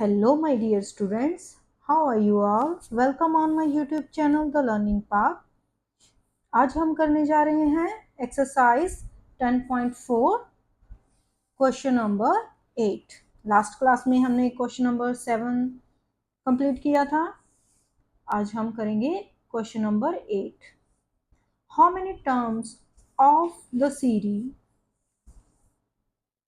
Hello my dear students, how are you all? Welcome on my YouTube channel The Learning Path. आज हम करने जा रहे हैं exercise 10.4 question number 8. Last class में हमने क्वेश्चन नंबर 7 कंप्लीट किया था. आज हम करेंगे question number 8. How many terms of the series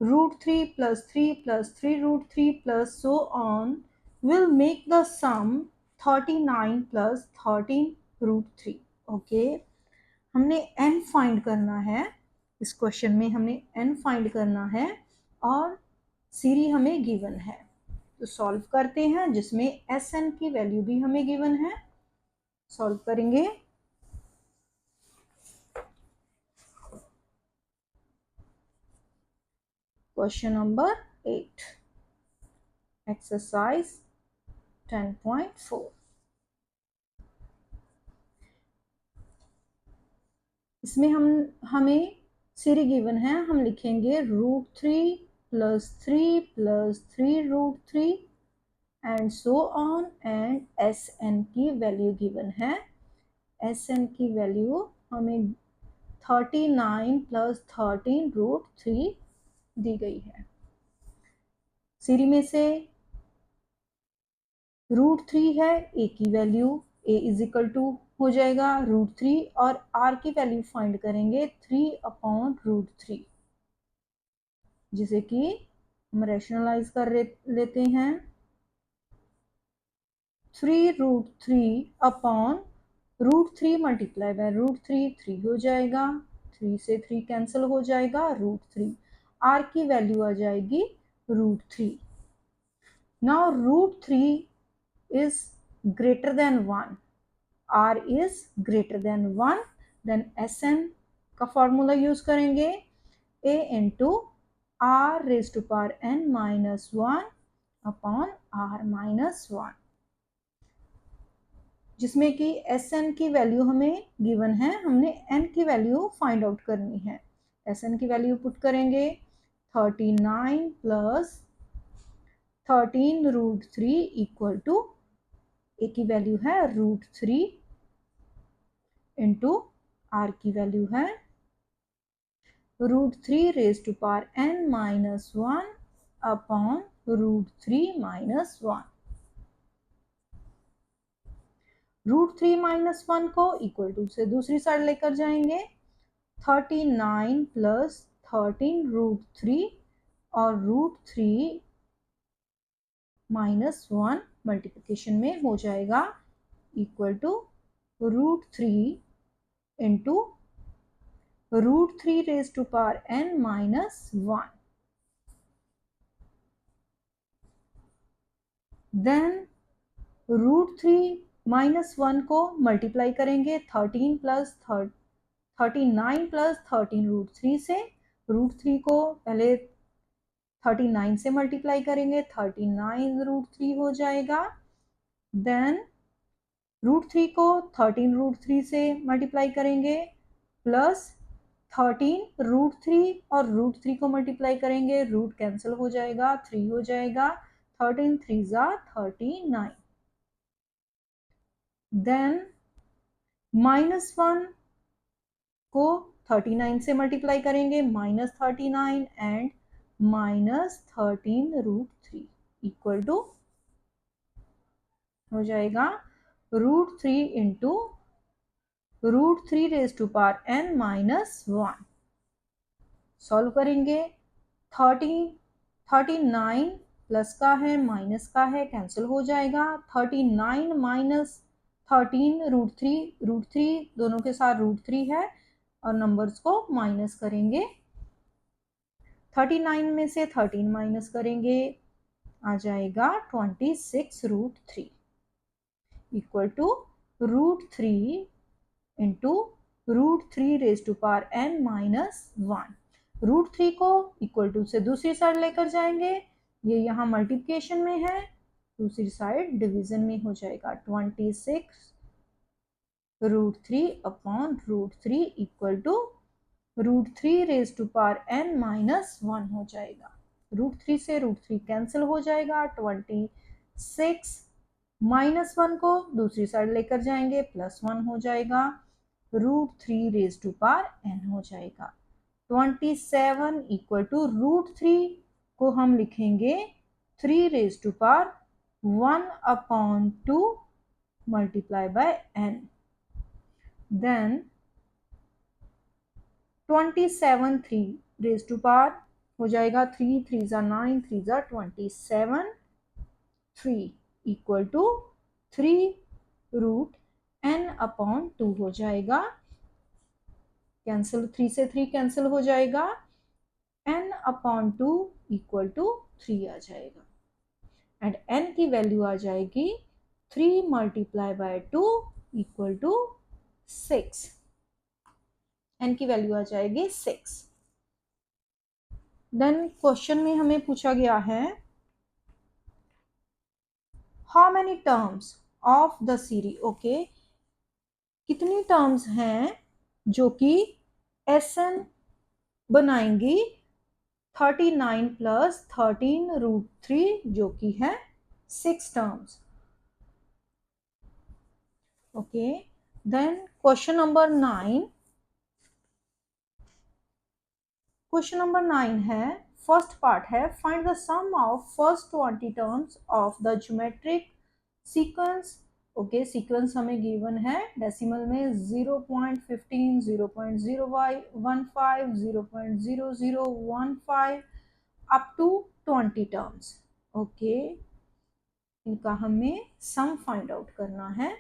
root 3 plus 3 plus 3 root 3 plus so on will make the sum 39 plus 13 root 3. Okay, हमने n फाइंड करना है. इस क्वेश्चन में हमने n फाइंड करना है और सीरीज हमें गिवन है, तो सॉल्व करते हैं जिसमें Sn की वैल्यू भी हमें गिवन है. सॉल्व करेंगे. Question number 8 exercise 10.4. इसमें हमें सीरीज गिवन है. हम लिखेंगे root 3 plus 3 plus 3 root 3 and so on, and S N की वैल्यू गिवन है. एस एन की वैल्यू हमें 39 प्लस 13 रूट 3 दी गई है. सीरीज में से रूट 3 है, ए की value A is equal to हो जाएगा रूट 3 और आर की वैल्यू फाइंड करेंगे 3 अपॉन रूट 3, जिसे कि हम रैशनलाइज कर लेते हैं. 3 root 3 upon root 3 multiply by root 3 हो जाएगा. 3 से 3 कैंसिल हो जाएगा. रूट 3 आर की वैल्यू आ जाएगी root 3. Now root 3 is greater than 1, r is greater than 1, then Sn का फॉर्मूला यूज करेंगे a into r raised to power n minus 1 upon r minus 1, जिसमें कि Sn की वैल्यू हमें गिवन है. हमने n की वैल्यू फाइंड आउट करनी है. Sn की वैल्यू पुट करेंगे 39 plus 13 root 3 equal to A की वैल्यू है रूट 3 इंटू आर की वैल्यू है root 3 raise to power n minus 1 upon root 3 minus 1. Root 3 minus 1 को इक्वल टू से दूसरी साइड लेकर जाएंगे. 39 प्लस 13 रूट 3 और रूट 3 माइनस 1 मल्टीप्लिकेशन में हो जाएगा equal to root 3 into root 3 raise to power n minus 1. Then root 3 minus 1 को मल्टीप्लाई करेंगे 39 प्लस 13 रूट 3 से. रूट 3 को पहले 39 से मल्टीप्लाई करेंगे 39 रूट 3 हो जाएगा. देन रूट 3 को 13 रूट 3 से मल्टीप्लाई करेंगे प्लस 13 रूट 3 और रूट 3 को मल्टीप्लाई करेंगे, रूट कैंसिल हो जाएगा 3 हो जाएगा. 13 3 जा 39. देन माइनस 1 को 39 से मल्टीप्लाई करेंगे minus 39 and minus 13 root 3 equal to हो जाएगा root 3 into root 3 raise to power n minus 1. Solve करेंगे. 39 प्लस का है माइनस का है कैंसिल हो जाएगा. 39 माइनस 13 रूट 3 दोनों के साथ रूट 3 है और नंबर्स को माइनस करेंगे. 39 में से 13 माइनस करेंगे आ जाएगा 26 root 3 equal to root 3 into root 3 raise to power n minus 1. Root 3 को इक्वल टू से दूसरी साइड लेकर जाएंगे. ये यहाँ मल्टीप्लिकेशन में है, दूसरी साइड डिवीजन में हो जाएगा. 26 root 3 upon root 3 equal to root 3 raise to power n minus 1 हो जाएगा. √3 से √3 कैंसिल हो जाएगा, 26 -1 को दूसरी साइड लेकर जाएंगे, +1 हो जाएगा, √3 रेज टू पावर n हो जाएगा। 27 इक्वल टू √3 को हम लिखेंगे 3 raise to power 1/2 multiply by n। Then 27 3 raise to power हो जाएगा 3 3 ज़ा 9 3 ज़ा 27 3 इक्वल टू 3√n/2 हो जाएगा। कैंसिल, 3 से 3 कैंसिल हो जाएगा, n/2 इक्वल टू 3 आ जाएगा एंड n की वैल्यू आ जाएगी 3 multiply by 2 equal to 6। n की वैल्यू आ जाएगी 6। देन क्वेश्चन में हमें पूछा गया है how many terms of the series, okay, कितनी टर्म्स हैं जो कि Sn बनाएंगी 39 + 13√3 जो कि है 6 terms. Okay, then question number 9, question number 9 है, फर्स्ट पार्ट है find the sum of first 20 terms of the geometric sequence. Okay, sequence हमें गिवन है डेसिमल में 0.15 0.015 0.0015 अप टू 20 टर्म्स। ओके, इनका हमें सम फाइंड आउट करना है।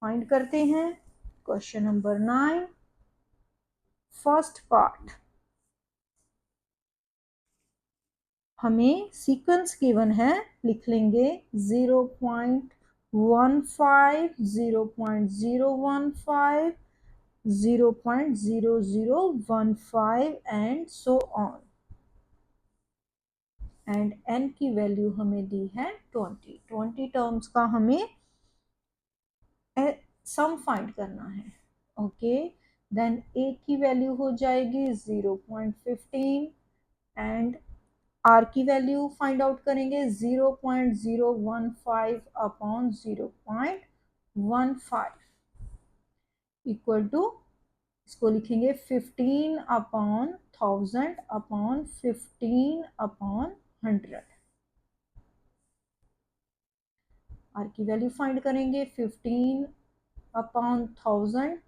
फाइंड करते हैं क्वेश्चन नंबर 9 फर्स्ट पार्ट। हमें सीक्वेंस गिवन है, लिख लेंगे 0.15 0.015 0.0015 and so on and n की वैल्यू हमें दी है 20 टर्म्स का हमें सम फाइंड करना है। ओके, देन a की वैल्यू हो जाएगी 0.15 एंड r की वैल्यू फाइंड आउट करेंगे 0.015/0.15 इक्वल टू, इसको लिखेंगे 15/1000/15/100। r की वैल्यू फाइंड करेंगे 15/1000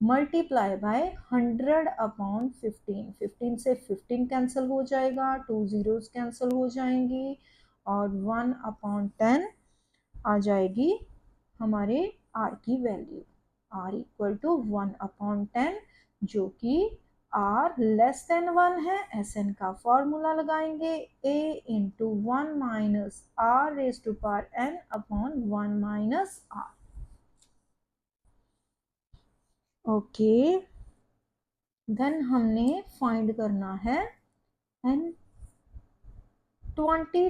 मल्टीप्लाई बाय 100/15। 15 से 15 कैंसिल हो जाएगा, 2 zeros कैंसिल हो जाएंगी और 1/10 आ जाएगी हमारे r की वैल्यू। r इक्वल टू 1/10 जो कि r लेस देन 1 है। Sn का फॉर्मूला लगाएंगे a into 1 minus r raise to power n/1 minus r। Okay, then हमने फाइंड करना है एंड 20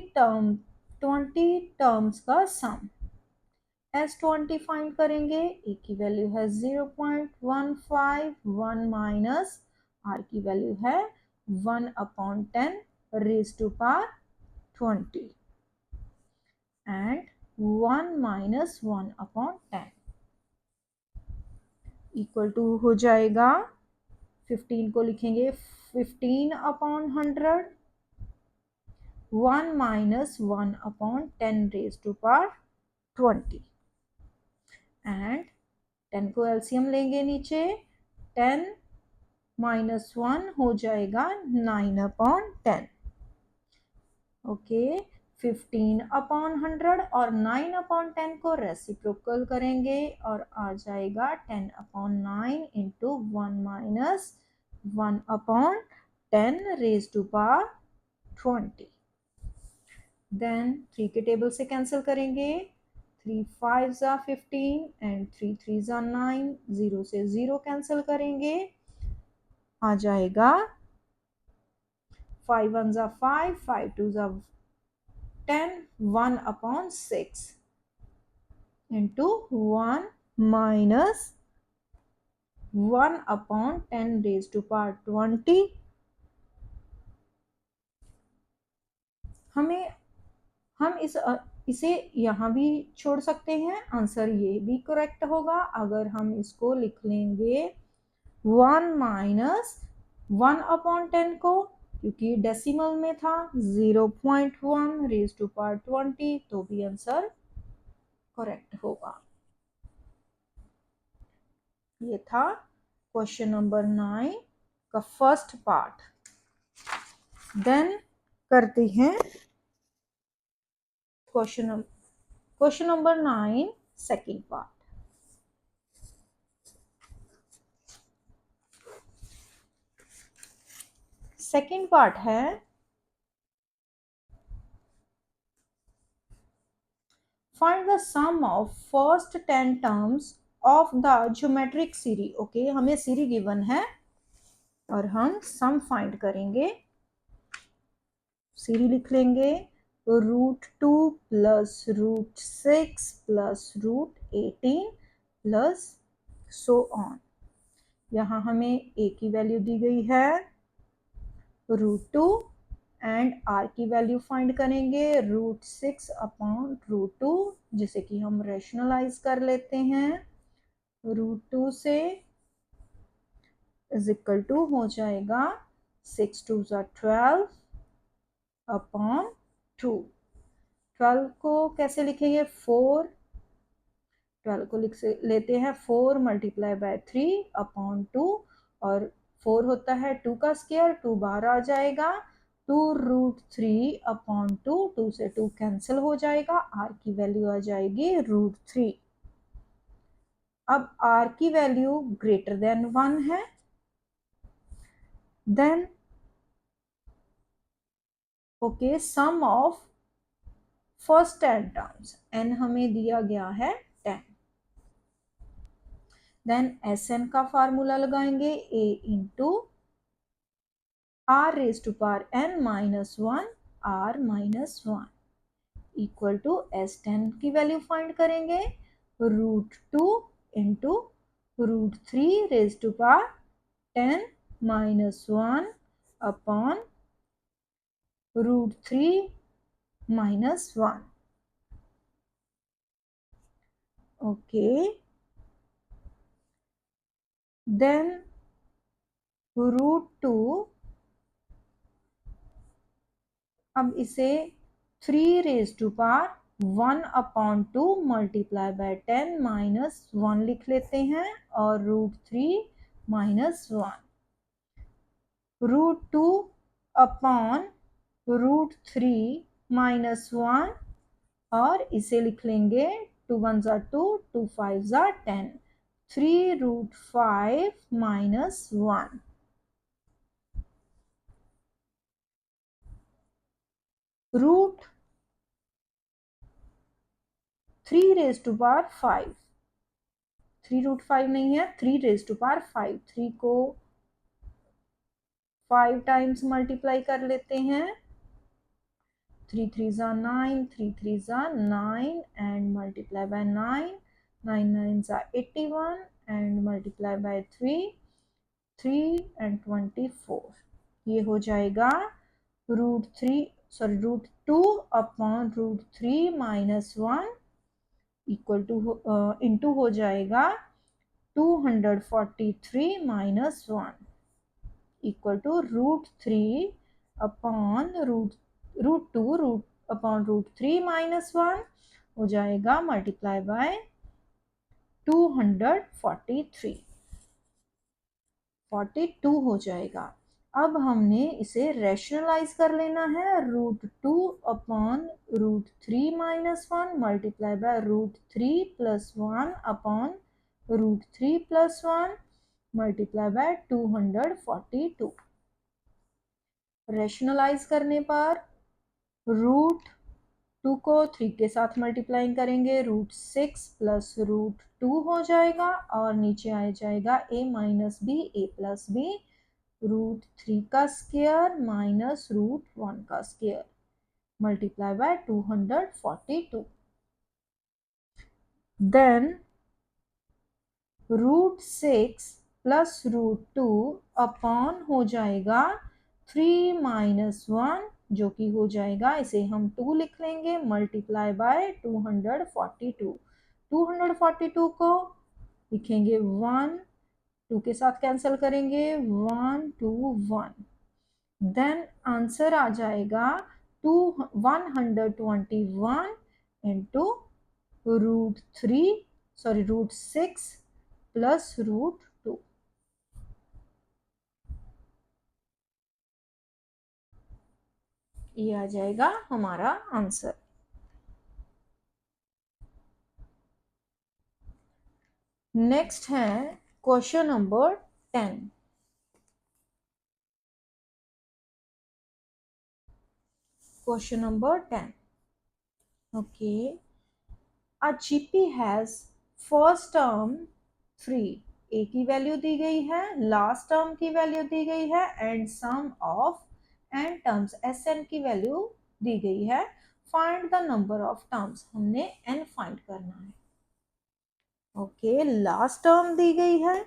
टर्म्स का सम। S20 फाइंड करेंगे, a की वैल्यू है 0.15, 1 माइनस r की वैल्यू है 1/10 raise to power 20 and 1 minus 1/10 equal to हो जाएगा, 15 को लिखेंगे 15/100, 1 minus 1/10 raise to power 20 and 10 को एलसीएम लेंगे नीचे, 10 माइनस 1 हो जाएगा 9/10। ओके, 15/100 और 9/10 को रेसिप्रोकल करेंगे और आ जाएगा 10/9 into 1 minus 1/10 raise to power 20। Then 3 के टेबल से कैंसिल करेंगे, 3 5 ज़ा 15 एंड 3 3 ज़ा 9, 0 से 0 कैंसिल करेंगे, आ जाएगा 5 1 ज़ा 5, 5 2 ज़ा 10, 1/6 into 1 minus 1/10 raise to power 20 हम इसे यहाँ भी छोड़ सकते हैं, आंसर ये भी करेक्ट होगा। अगर हम इसको लिख लेंगे 1 माइनस 1/10 को, क्योंकि डेसिमल में था, 0.1 रेज टू पावर 20, तो भी आंसर करेक्ट होगा। ये था क्वेश्चन नंबर 9 का फर्स्ट पार्ट। देन करते हैं question number 9 second part. Second part है find the sum of first 10 terms of the geometric series. Okay, हमें सीरीज गिवन है और हम सम फाइंड करेंगे। सीरीज लिख लेंगे √2 plus √6 plus √18 plus so on. यहाँ हमें a की वैल्यू दी गई है √2 एंड r की वैल्यू फाइंड करेंगे √6/√2, जिसे कि हम रैशनलाइज कर लेते हैं। √2 से इज इक्वल टू हो जाएगा 6 2 12/2। 12 को कैसे लिखेंगे, 12 को लिख लेते हैं 4 × 3/2, और 4 होता है 2 का स्क्वायर, 2 बाहर आ जाएगा, 2√3/2, 2 से 2 कैंसिल हो जाएगा, r की वैल्यू आ जाएगी √3। अब r की वैल्यू ग्रेटर देन 1 है। Then okay, sum of first 10 terms, n हमें दिया गया है 10। देन Sn का फार्मूला लगाएंगे a into r⁻n−1 r-1 equal to S10 की वैल्यू फाइंड करेंगे √2 इंटू √3⁻10⁻1 अपॉन √3−1। ओके, देन √2, अब इसे 3⁻1/2 मल्टीप्लाई बाय 10-1 लिख लेते हैं और √3−1। √2/√3−1, और इसे लिख लेंगे 2 1 2, 2 5 10, 3√5−1। √3⁵, 3√5 नहीं है, 3⁵, 3 को 5 टाइम्स मल्टीप्लाई कर लेते हैं, 3 3 9, 3 3 9 and multiply by 9, 9 9 81 and multiply by 3, 3 and 24। ये हो जाएगा √2/√3−1 इक्वल टू इंटू हो जाएगा 243-1 इक्वल टू √3/√2/√3−1 हो जाएगा मल्टीप्लाई बाय 243, 42 हो जाएगा। अब हमने इसे रैशनलाइज कर लेना है, √2/√3−1 multiply by √3+1 upon √3+1 multiply by 242। Rationalise करने पर √2 को 3 के साथ मल्टीप्लाई करेंगे, √6 प्लस √2 हो जाएगा, और नीचे आ जाएगा a minus b, a plus b, √3 का स्क्वायर माइनस √1 का square multiply by 242। Then √6 plus √2 upon हो जाएगा 3 - 1 जो कि हो जाएगा, इसे हम 2 लिख लेंगे, मल्टीप्लाई बाय 242। 242 को लिखेंगे 1, 2 के साथ कैंसिल करेंगे, 1 2 1। देन आंसर आ जाएगा 121 इंटू √6 प्लस √2। ये आ जाएगा हमारा आंसर। नेक्स्ट है question number 10। Question number 10। Okay, a GP has first term 3, a की वैल्यू दी गई है, लास्ट टर्म की वैल्यू दी गई है, and sum of n terms, S N की वैल्यू दी गई है। Find the number of terms, हमने एन फाइंड करना है। ओके, लास्ट टर्म दी गई है,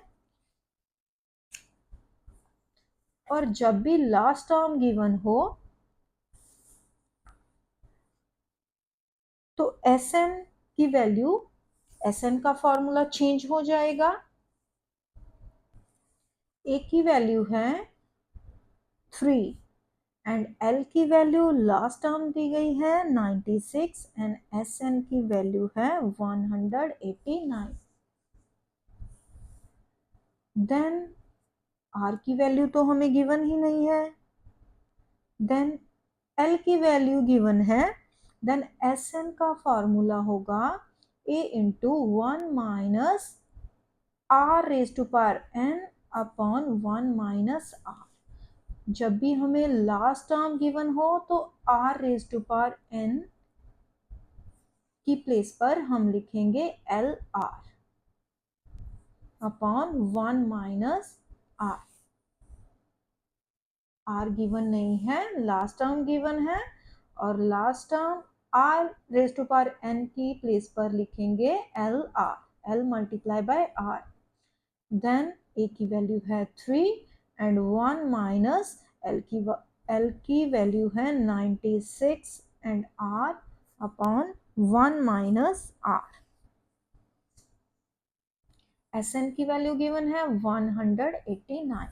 और जब भी लास्ट टर्म गिवन हो तो एस एन की वैल्यू, एस एन का फॉर्मूला चेंज हो जाएगा। ए की वैल्यू है 3 एंड एल की वैल्यू लास्ट टर्म दी गई है 96 एंड एस एन की वैल्यू है 189। देन आर की वैल्यू तो हमें गिवन ही नहीं है, देन एल की वैल्यू गिवन है, देन एस एन का फॉर्मूला होगा A into 1 minus R raise to power N upon 1 minus R. जब भी हमें लास्ट टर्म गिवन हो तो R raise to power N की प्लेस पर हम लिखेंगे L are upon 1 minus R. R given नहीं है, लास्ट टर्म गिवन है, और last term R raise to power N की प्लेस पर लिखेंगे L R, L multiply by R. Then A की वैल्यू है 3 एंड 1 माइनस एल की वैल्यू है 96 and R upon 1 minus R. S N की वैल्यू गिवन है 189।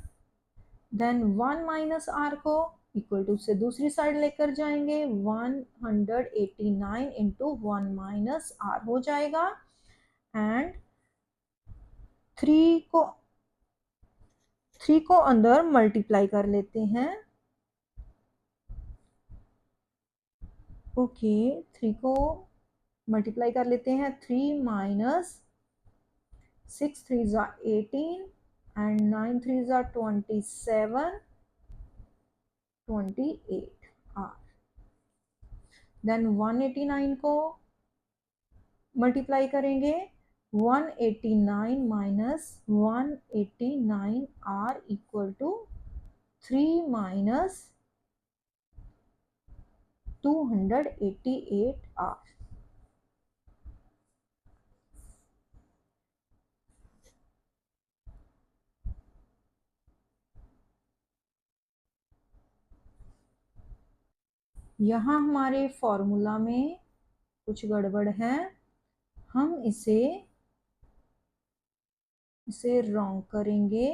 देन 1 माइनस आर को इक्वल टू से दूसरी साइड लेकर जाएंगे, 189 इंटू 1 माइनस आर हो जाएगा, एंड 3 को अंदर मल्टीप्लाई कर लेते हैं। ओके, 3 को मल्टीप्लाई कर लेते हैं, 3 माइनस 6 3 ज़ा 18 एंड 9 3 ज़ा 27, 28 आर। देन 189 को मल्टीप्लाई करेंगे, 189 minus 189 r equal to 3 minus 288 r. यहाँ हमारे फॉर्मूला में कुछ गड़बड़ है, हम इसे रॉन्ग करेंगे।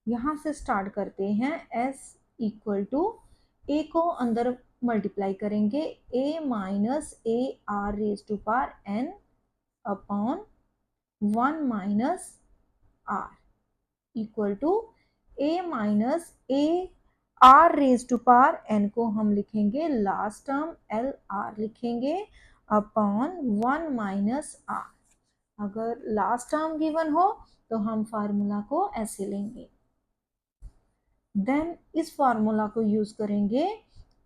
यहाँ से स्टार्ट करते हैं, s इक्वल टू a को अंदर मल्टीप्लाई करेंगे, a minus a r raise to power n upon 1 minus r equal to a minus a r raise to power n को हम लिखेंगे लास्ट टर्म एल आर लिखेंगे upon 1 minus r. अगर last term given हो तो हम formula को ऐसे लेंगे। देन इस फार्मूला को यूज करेंगे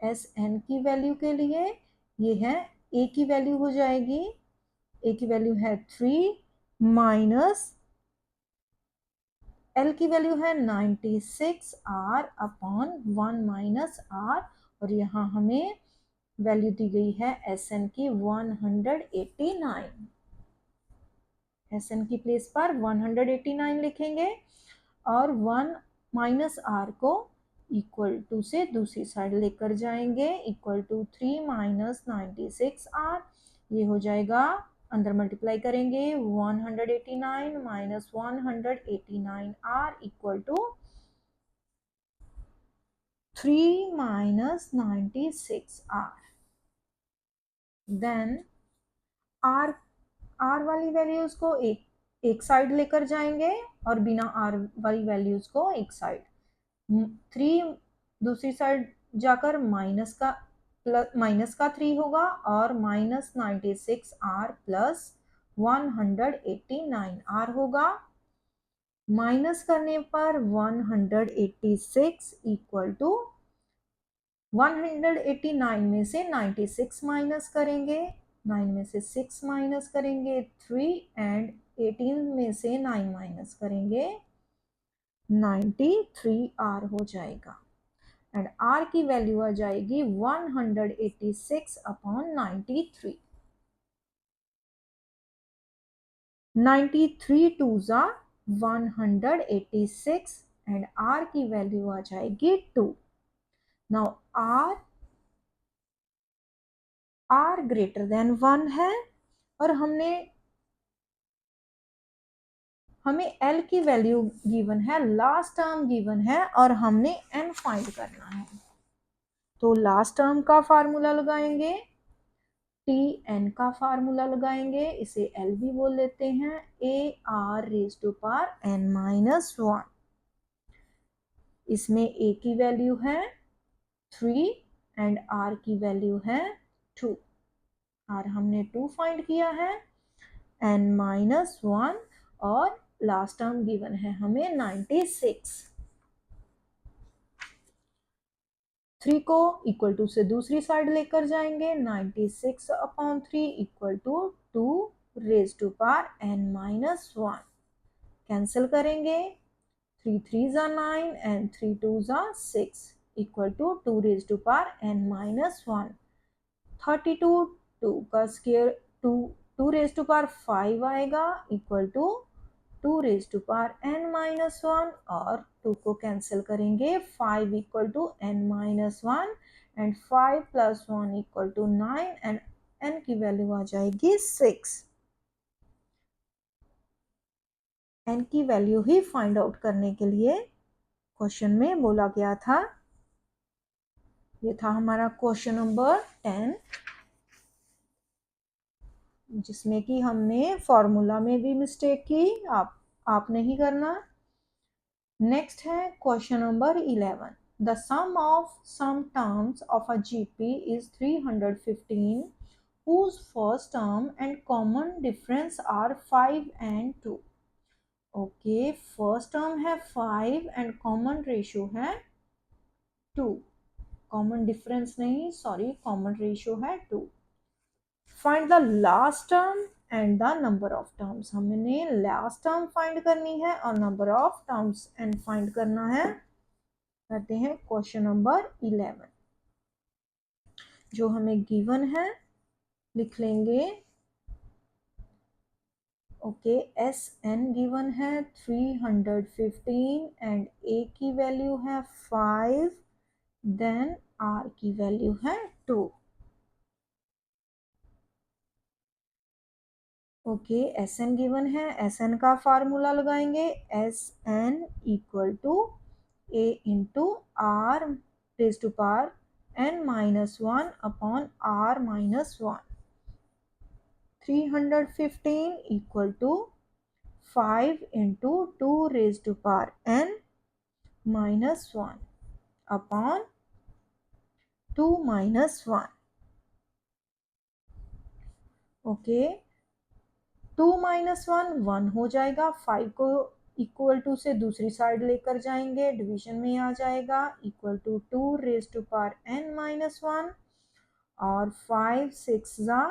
एस एन की वैल्यू के लिए, ये है ए की वैल्यू हो जाएगी, ए की वैल्यू है 3 माइनस एल की वैल्यू है 96 आर अपॉन 1 माइनस आर, और यहाँ हमें वैल्यू दी गई है एस एन की 189। एस एन की प्लेस पर 189 लिखेंगे और 1 माइनस आर को इक्वल टू से दूसरी साइड लेकर जाएंगे, इक्वल टू 3 माइनस 96 आर, ये हो जाएगा, अंदर मल्टीप्लाई करेंगे 189 minus 189 r equal to 3 minus 96 r. Then r वाली वैल्यूज को एक साइड लेकर जाएंगे और बिना आर वाली वैल्यूज को एक साइड, 3 दूसरी साइड जाकर माइनस का 3 होगा और माइनस 96 आर प्लस 189 आर होगा। माइनस करने पर 186 इक्वल टू 189 में से 96 माइनस करेंगे, 9 में से 6 माइनस करेंगे 3 एंड 18 में से 9 माइनस करेंगे 93 आर हो जाएगा एंड आर की वैल्यू आ जाएगी 186 अपॉन 93। 93 टू जा 186 एंड आर की वैल्यू आ जाएगी 2। नाउ आर ग्रेटर देन 1 है और हमें एल की वैल्यू गिवन है, लास्ट टर्म गिवन है और हमने एन फाइंड करना है। तो लास्ट टर्म का फार्मूला लगाएंगे, टी एन का फार्मूला लगाएंगे, इसे एल भी बोल लेते हैं, a r raise to power n minus 1। इसमें ए की वैल्यू है 3 एंड आर की वैल्यू है 2। आर हमने 2 फाइंड किया है, एन माइनस 1 और लास्ट टर्म गिवन है हमें 96। 3 को इक्वल टू से दूसरी साइड लेकर जाएंगे, 96 upon 3 equal to 2 raise to power n minus 1। Cancel करेंगे, 3 3 जा 9 एंड 3 2 जा 6 equal to 2 raise to power n minus 1। 32 2 का स्क्वायर 2 रेज टू पावर 5 आएगा equal to 2 raise to power n minus 1 और 2 को कैंसिल करेंगे, 5 equal to n minus 1 and 5 plus 1 equal to 9 and n की value आ जाएगी 6। N की value ही find out करने के लिए क्वेश्चन में बोला गया था। ये था हमारा क्वेश्चन नंबर 10, जिसमें कि हमने फॉर्मूला में भी मिस्टेक की, आप नहीं करना। नेक्स्ट है question number 11। The sum of sum terms of a GP is 315 whose first term and common difference are 5 and 2। Okay, first term है 5 एंड कॉमन रेशियो है 2, कॉमन डिफरेंस नहीं, सॉरी, कॉमन रेशियो है 2। Find the last term and the number of terms. हमने last term find करनी है और number of terms and find करना है। करते हैं क्वेश्चन नंबर 11 जो हमें गिवन है, लिख लेंगे। ओके, एस एन गिवन है 315 एंड ए की वैल्यू है 5, देन आर की वैल्यू है 2। ओके, एस एन गिवन है, एस एन का फार्मूला लगाएंगे, S n equal to a into r raise to power n minus 1 upon r minus 1। 315 equal to 5 into 2 raise to power n minus 1 upon 2 minus 1। Okay, 2 minus 1 1 हो जाएगा, 5 को equal to से दूसरी side लेकर जाएंगे, division में आ जाएगा, equal to 2 raise to power n minus 1 और 5 6 जा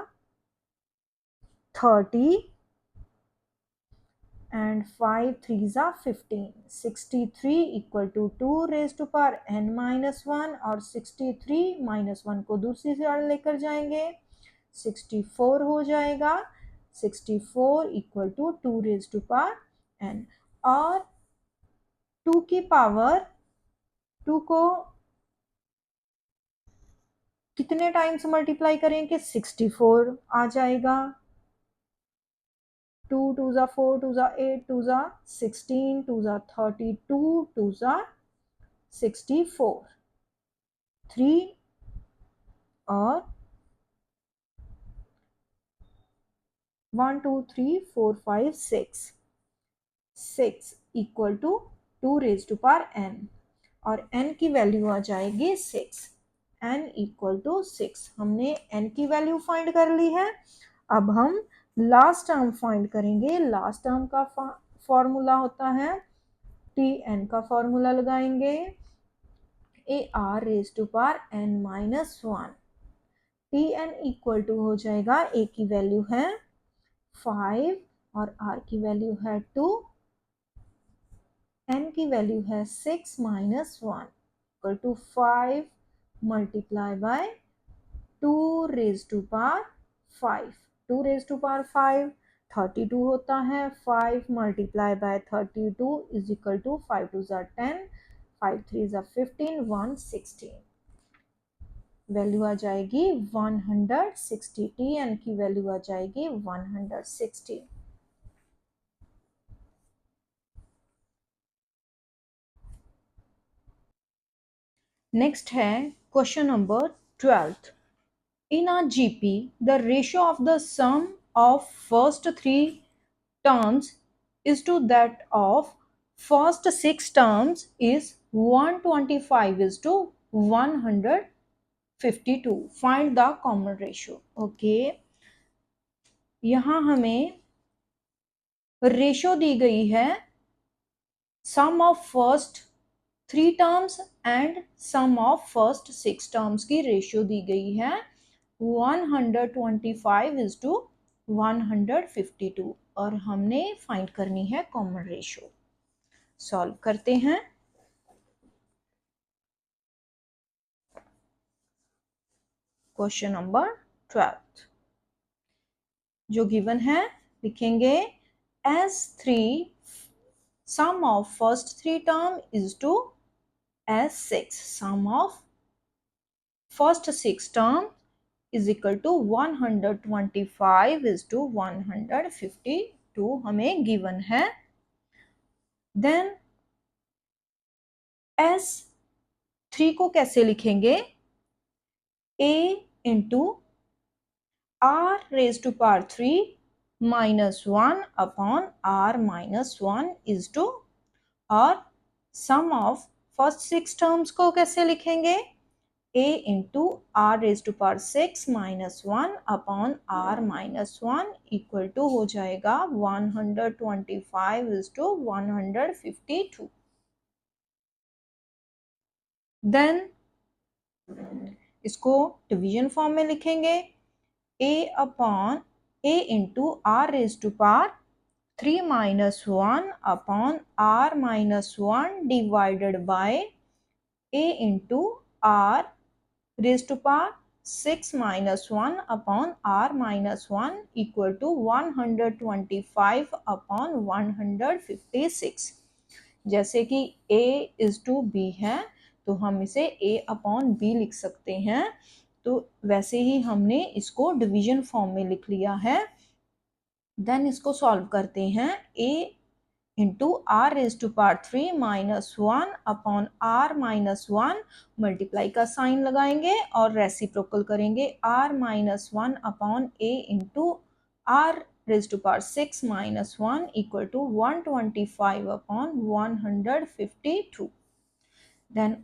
30 एंड 5 3 जा 15। 63 equal to 2 raise to power n minus 1 और 63 माइनस 1 को दूसरी साइड लेकर जाएंगे, 64 हो जाएगा। 64 equal to 2 raise to power n और 2 की पावर 2 को कितने टाइम्स मल्टीप्लाई करेंगे 64 आ जाएगा। 2 2 जा 4 2 जा 8 2 जा 16 2 जा 32 2 जा 64 3 और 1 2 3 4 5 6 equal to 2 raise to power n और n की वैल्यू आ जाएगी 6 n इक्वल टू 6। हमने n की वैल्यू फाइंड कर ली है। अब हम लास्ट टर्म फाइंड करेंगे। लास्ट टर्म का फॉर्मूला होता है टी एन का फॉर्मूला लगाएंगे a r raise to power n minus 1 t n equal to हो जाएगा ए की वैल्यू है 5 और आर की वैल्यू है 2 n की वैल्यू है 6 minus 1 equal to 5 multiply by 2 raise to power 5 2 raise to power 5 32 होता है 5 multiply by 32 is equal to 5 2 ज़ा 10 5 3 ज़ा 15 116 वैल्यू आ जाएगी 160 टी एन की वैल्यू आ जाएगी 160। नेक्स्ट है question number 12। In a GP, the ratio of the sum of first 3 terms is to that of first 6 terms is 125 is to 152. Find the common ratio. Okay. यहाँ हमें ratio दी गई है sum of first 3 terms and sum of first 6 terms की ratio दी गई है 125 is to 152 और हमने फाइंड करनी है कॉमन रेशियो। सॉल्व करते हैं। क्वेश्चन नंबर 12 जो गिवन है लिखेंगे S3 sum of first 3 term is to S6 sum of first 6 term is equal to 125 is to 152 हमें गिवन है। देन S3 को कैसे लिखेंगे a into r raise to power 3 minus 1 upon r minus 1 is to और sum of first 6 terms को कैसे लिखेंगे a into r raised to power 6 minus 1 upon r minus 1 equal to हो जाएगा 125 is to 152। देन इसको division form में लिखेंगे a upon a into r raised to power 3 minus 1 upon r minus 1 divided by a into r raised to power 6 minus 1 upon r minus 1 equal to 125 upon 156। जैसे कि a is to b है तो हम इसे a upon b लिख सकते हैं, तो वैसे ही हमने इसको डिवीजन फॉर्म में लिख लिया है। देन इसको सॉल्व करते हैं a into r raise to power 3 minus 1 upon r minus 1 multiply का साइन लगाएंगे और रेसिप्रोकल करेंगे r minus 1 upon a into r raise to power 6 minus 1 equal to 125 upon 152। Then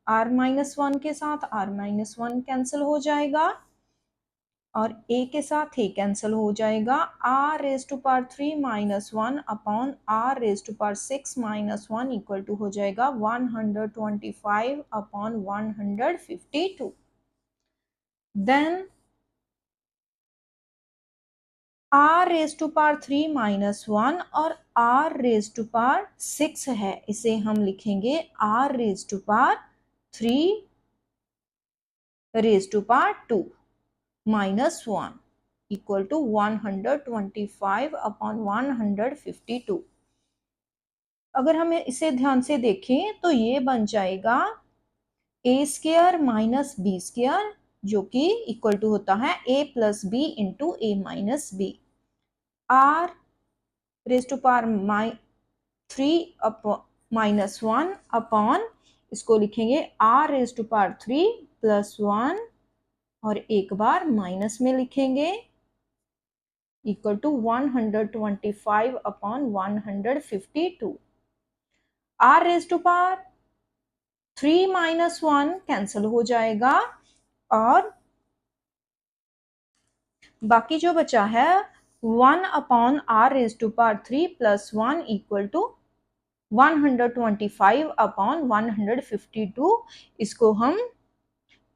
r minus 1 के साथ are minus 1 cancel हो जाएगा और a के साथ a कैंसिल हो जाएगा। r raise to power 3 minus 1 upon r raise to power 6 minus 1 equal to हो जाएगा 125 upon 152। Then r raise to power 3 minus 1 और r रेज टू पावर 6 है, इसे हम लिखेंगे r raise to power 3 raise to power 2 minus 1 equal to 125 upon 152। अगर हमें इसे ध्यान से देखें तो ये बन जाएगा A square minus B square, जो कि इक्वल टू होता है A plus B into A minus B. R raise to power 3 minus 1 upon, इसको लिखेंगे R raise to power 3 plus 1 और एक बार माइनस में लिखेंगे, equal to 125 upon 152। R raise to power 3 minus 1 cancel हो जाएगा और बाकी जो बचा है 1 upon are raise to power 3 plus 1 equal to 125 upon 152। इसको हम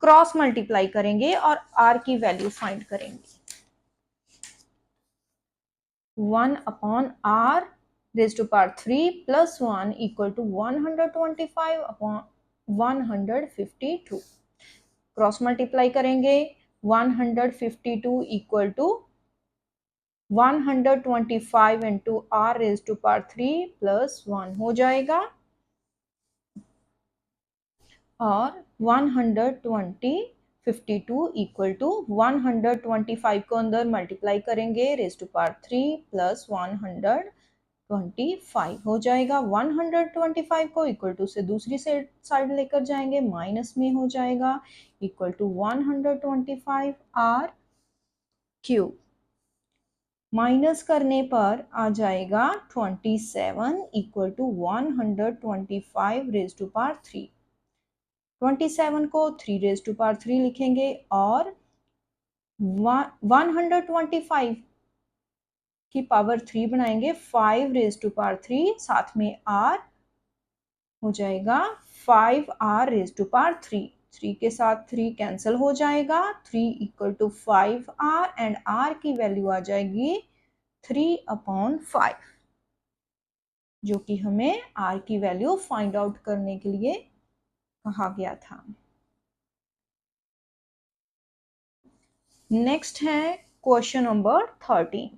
क्रॉस मल्टीप्लाई करेंगे और आर की वैल्यू फाइंड करेंगे। 1 upon are raise to power 3 plus 1 equal to 125 upon 152। Cross multiply करेंगे, 152 equal to 125 into r raise to power 3 plus 1 हो जाएगा और 152 इक्वल टू 125 को अंदर मल्टीप्लाई करेंगे, रेज टू पावर 3 प्लस 125 हो जाएगा। 125 को इक्वल टू से दूसरी साइड लेकर जाएंगे, माइनस में हो जाएगा, equal to 125 r cube. Minus करने पर आ जाएगा 27 equal to 125 raise to power 3। 27 को 3 रेज टू पावर 3 लिखेंगे और 125 की पावर 3 बनाएंगे, 5 रेज टू पावर 3 साथ में आर हो जाएगा 5 आर रेज टू पावर 3। 3 के साथ 3 कैंसिल हो जाएगा, 3 equal to 5 r and r की वैल्यू आ जाएगी 3 अपॉन 5, जो कि हमें आर की वैल्यू फाइंड आउट करने के लिए कहा गया था। नेक्स्ट है question number 13।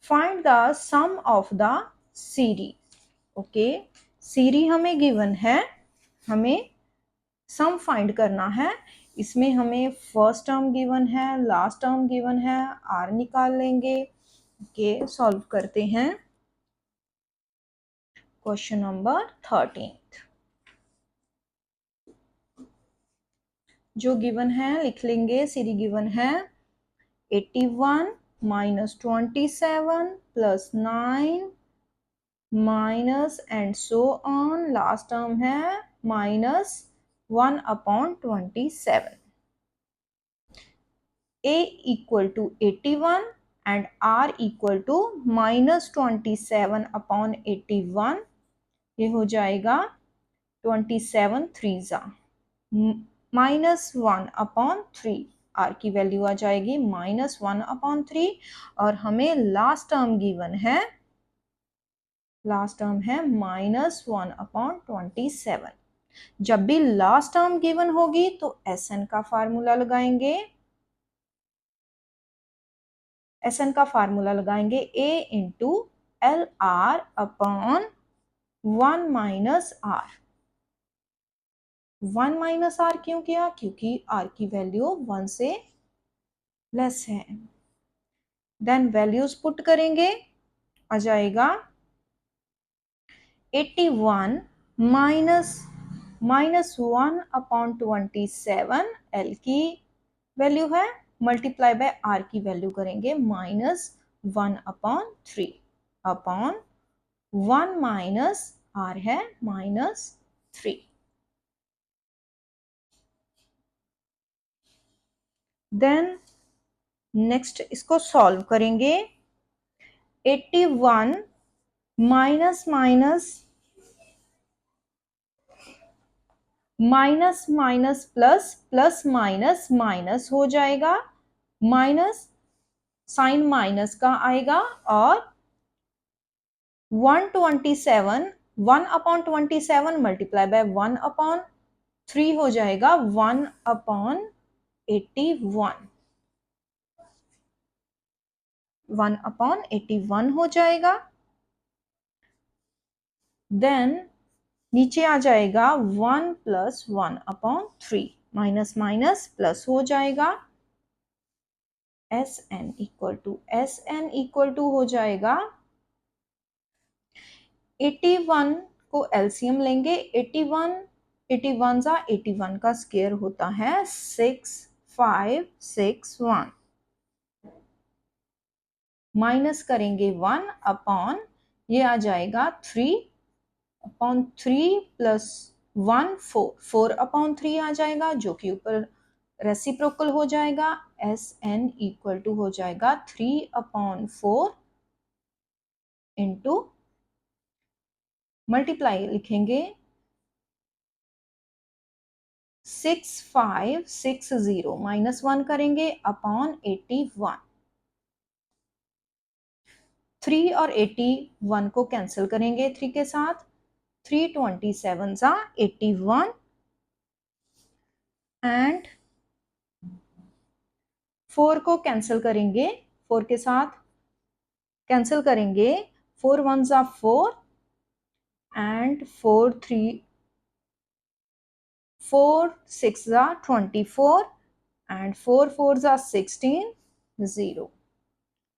Find the sum of the series. Okay, series हमें गिवन है, हमें सम फाइंड करना है। इसमें हमें फर्स्ट टर्म गिवन है, लास्ट टर्म गिवन है, आर निकाल लेंगे। ओके, सॉल्व करते हैं क्वेश्चन नंबर 13। जो गिवन है लिख लेंगे। सीरीज गिवन है 81 minus 27 plus 9 minus and so on, last term है minus 1 upon 27। a equal to 81 and r equal to minus 27 upon 81। ये हो जाएगा 27 3 जा माइनस 1 अपॉन 3, आर की वैल्यू आ जाएगी माइनस 1 अपॉन 3 और हमें लास्ट टर्म गिवन है, लास्ट टर्म है माइनस 1 अपॉन 27। जब भी लास्ट टर्म गिवन होगी तो एसएन का फार्मूला लगाएंगे, एसएन का फार्मूला लगाएंगे a into l are upon 1 minus r. 1 minus r क्यों किया? क्योंकि आर की वैल्यू 1 से लेस है। देन वैल्यूज पुट करेंगे, आ जाएगा 81 माइनस 1 अपॉन 27, एल की वैल्यू है, मल्टीप्लाई बाय आर की वैल्यू करेंगे minus 1 upon 3 upon 1 minus r है माइनस 3। देन नेक्स्ट इसको सॉल्व करेंगे। 81 minus minus minus minus plus plus minus minus हो जाएगा, माइनस साइन माइनस का आएगा और 127 1 अपॉन 27 मल्टीप्लाई बाय 1 अपॉन 3 हो जाएगा 1 अपॉन 81, 1 अपॉन 81 हो जाएगा। देन नीचे आ जाएगा 1 प्लस 1/3, माइनस माइनस प्लस हो जाएगा, Sn इक्वल टू हो जाएगा 81 को एलसीएम लेंगे, 81 जा 81 का स्क्वायर होता है 6561, माइनस करेंगे 1 अपॉन ये आ जाएगा 3/3 प्लस 1 4/3 आ जाएगा, जो कि ऊपर रेसिप्रोकल हो जाएगा। Sn इक्वल टू हो जाएगा 3/4 इंटू मल्टीप्लाई लिखेंगे 6560 माइनस 1 करेंगे अपॉन 81, 3 और 81 को कैंसिल करेंगे 3 के साथ, 327 जा 81 एंड 4 को कैंसिल करेंगे 4 के साथ, कैंसिल करेंगे 4 1 जा 4 एंड 4 6 जा 24 and 4 4s are 16, 0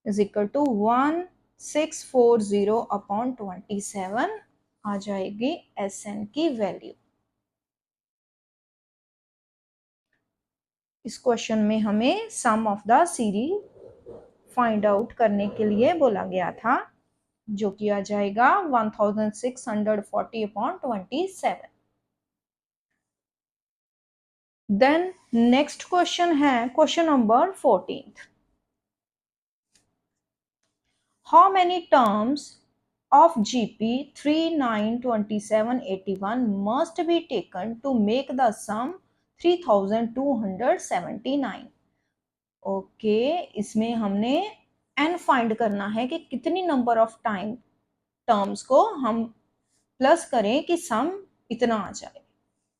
is equal to 1640 upon 27 आ जाएगी Sn की वैल्यू। इस क्वेश्चन में हमें sum of the series find out करने के लिए बोला गया था, जो कि आ जाएगा 1640 upon 27। देन नेक्स्ट क्वेश्चन है question number 14। How many terms of GP 392781 must be taken to make the sum 3279? Okay, इसमें हमने n फाइंड करना है कि कितनी नंबर ऑफ टाइम टर्म्स को हम प्लस करें कि सम इतना आ जाए।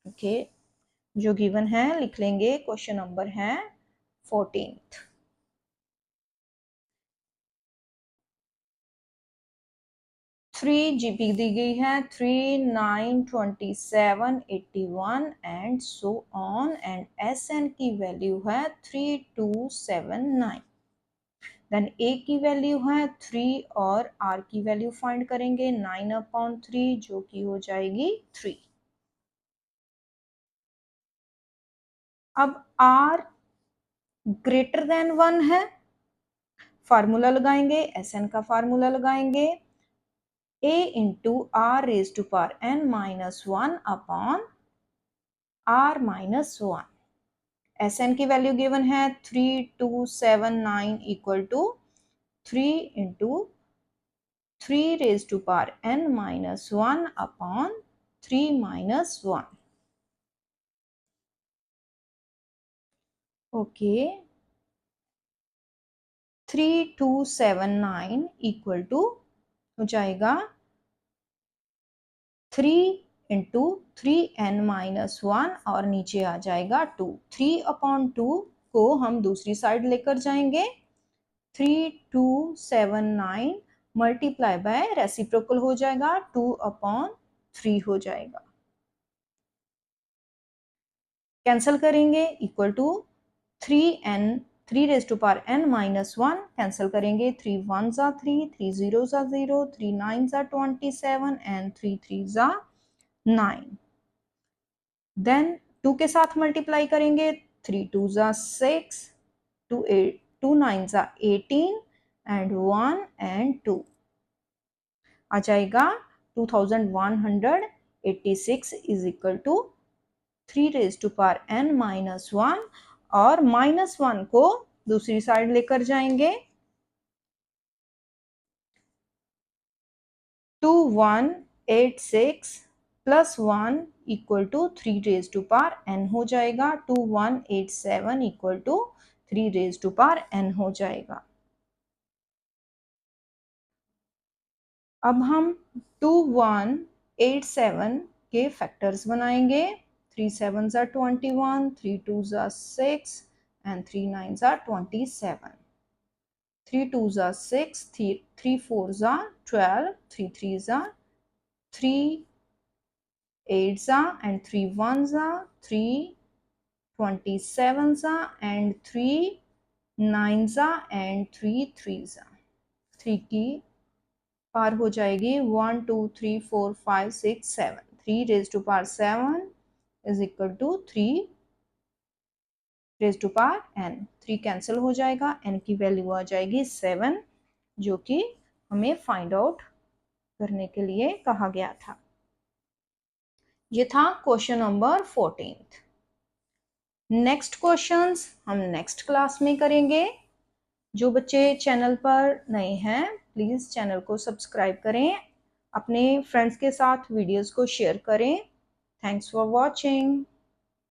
ओके, जो गिवन है लिख लेंगे, क्वेश्चन नंबर है 14th। 3 GP दी गई है, 3 9 27 81 and so on, and Sn की वैल्यू है 3279। देन A की वैल्यू है 3 और R की वैल्यू फाइंड करेंगे 9/3, जो कि हो जाएगी 3। अब R ग्रेटर देन 1 है, फार्मूला लगाएंगे, Sn का फार्मूला लगाएंगे A into R raise to power n-1 upon R-1। Sn की वैल्यू गिवन है 3279 equal to 3 into 3 raise to power n-1 upon 3-1। Okay, 3279 equal to हो जाएगा 3 इंटू 3n-1 और नीचे आ जाएगा 2। 3/2 को हम दूसरी साइड लेकर जाएंगे, 3279 मल्टीप्लाई बाय रेसिप्रोकल हो जाएगा 2/3 हो जाएगा, कैंसिल करेंगे equal to 3 raise to power n-1 cancel करेंगे, 3 1 जा 3, 3 0 जा 0, 3 9 जा 27 एंड 3 3 जा 9। देन 2 के साथ मल्टीप्लाई करेंगे, 3 2 जा 6, 2 9 जा 18 एंड 1 एंड 2 आ जाएगा 2186 is equal to 3 raise to power n-1 और -1 को दूसरी साइड लेकर जाएंगे, 2186 plus 1 equal to 3 raise to power n हो जाएगा, 2187 equal to 3 raise to power n हो जाएगा। अब हम 2187 के फैक्टर्स बनाएंगे, 3 7 are 21, 3 2 are 6 and 3 9 are 27। 3 2 are 6, 3 4 are 12, 3 3 are 3 8s and 3 1s, 3 27s and 3 9s and 3 3s। 3 की पार हो जाएगी 1 2 3 4 5 6 7। 3 raised to power 7 is equal to 3 raised to power n। 3 cancel हो जाएगा, n की वैल्यू आ जाएगी 7, जो कि हमें फाइंड आउट करने के लिए कहा गया था। ये था क्वेश्चन नंबर 14। नेक्स्ट क्वेश्चंस हम नेक्स्ट क्लास में करेंगे। जो बच्चे चैनल पर नए हैं प्लीज़ चैनल को सब्सक्राइब करें, अपने फ्रेंड्स के साथ वीडियोस को शेयर करें। Thanks for watching.